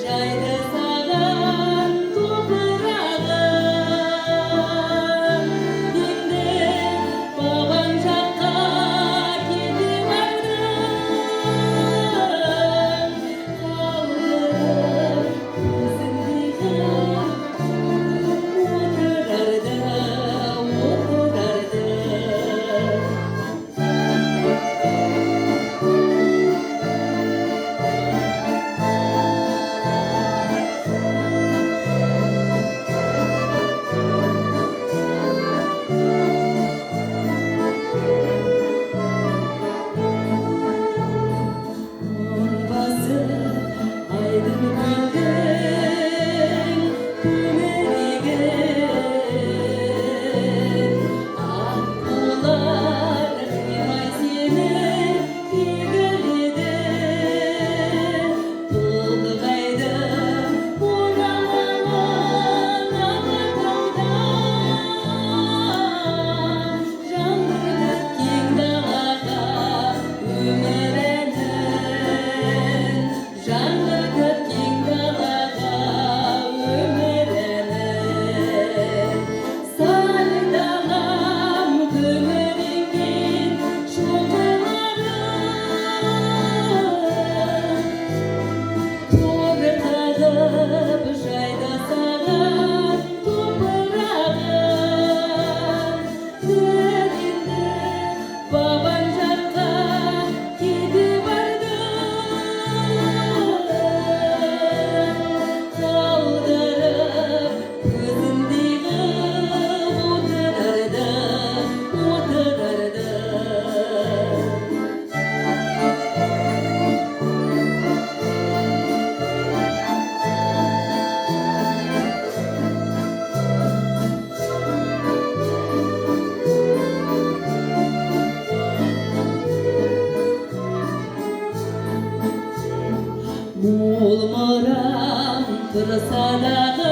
жайды саған топырағым енді бабаң жаққа кетіп бардың қалдырып өзіңдегі айдын көлдің төңірегін аққулар қимай сені егіледі толғайды орамалын алатаудан жаңбырды кең далаға өмірінің жаңғыртып кең далаға өмірінің сары далам күңіренген шоқыларын торқатып жайды саған топырағым енді бабаң жаққа кетіп қалдырып өзіңдегі отырарды мол мұрам тұрса дағы